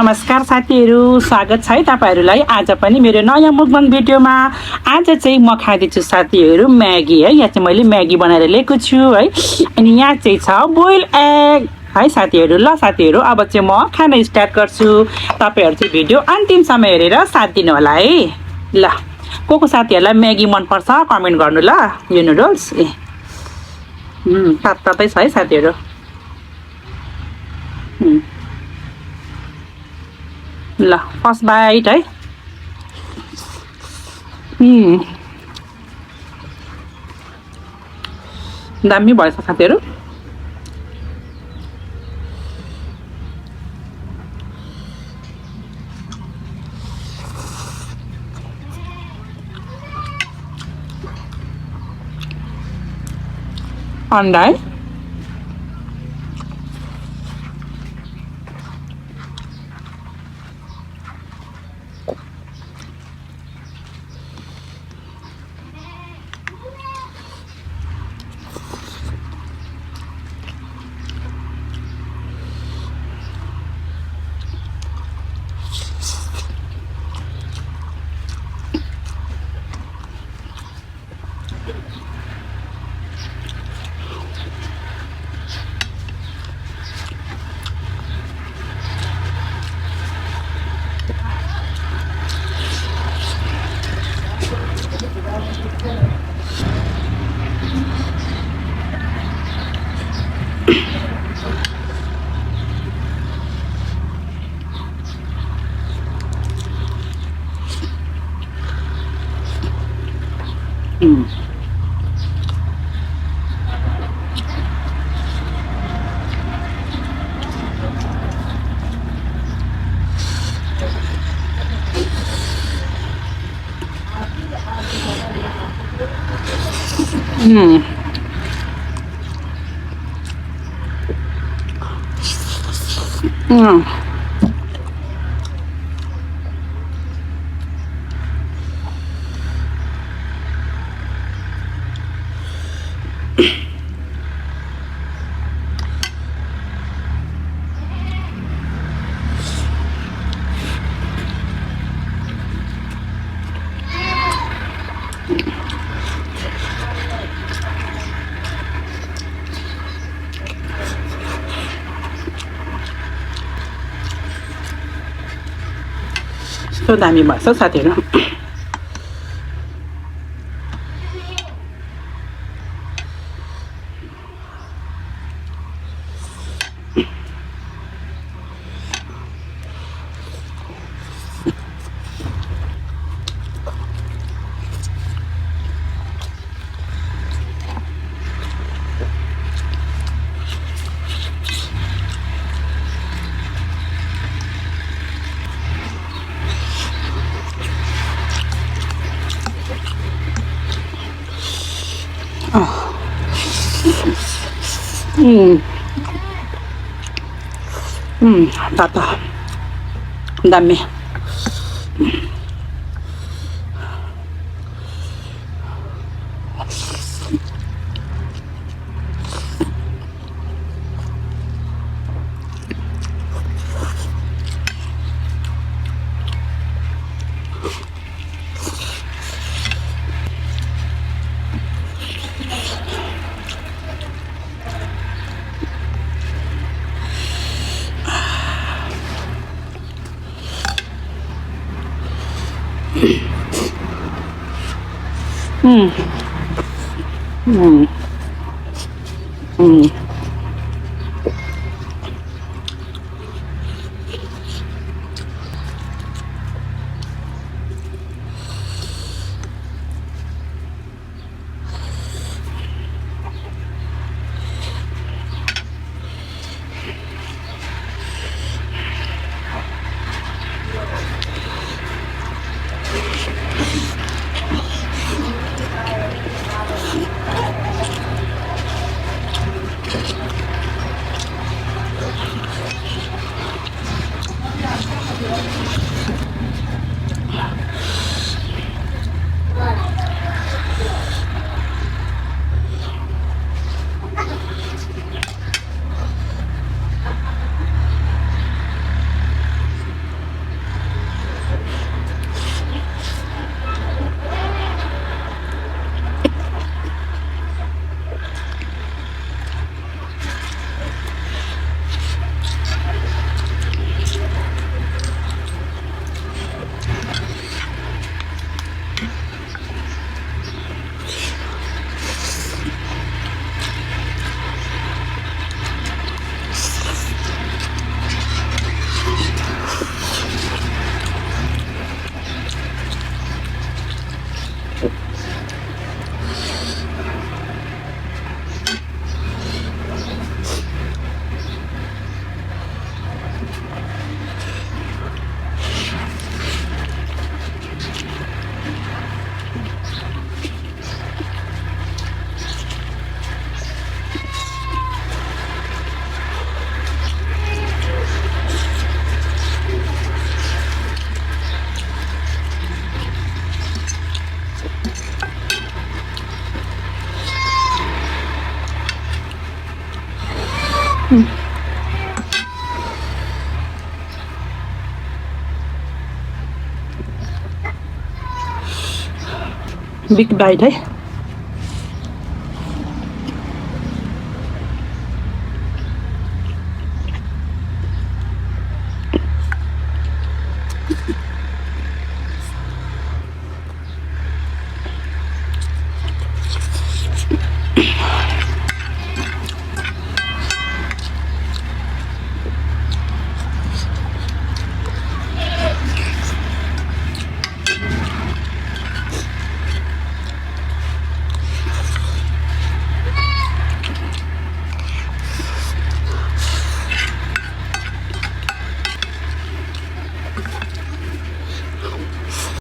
नमस्कार साथीहरू, स्वागत छ है तपाईहरुलाई आज पनि मेरो नयाँ मुकबाङ भिडियोमा। आज चाहिँ म खाँदैछु साथीहरू म्यागी है। यहाँ चाहिँ मैले म्यागी बनाएर ल्याएको छु है। अनि यहाँ चाहिँ छ बोइल एग है साथीहरू। ल साथीहरू, अब चाहिँ म खाना स्टार्ट गर्छु। तपाईहरु चाहिँ भिडियो अन्तिमसम्म हेरेर साथ दिनु होला है। ल को साथीहरुलाई म्यागी मन पर्छ कमेन्ट गर्नु ल। यो नुडल्स तातै छ है साथीहरू। ल फर्स्ट बाइट है। दामी भएछ साथीहरू। अन्डा है। कस्तो दामी भएछ साथीहरू। तातो दामी। बिग बाइट है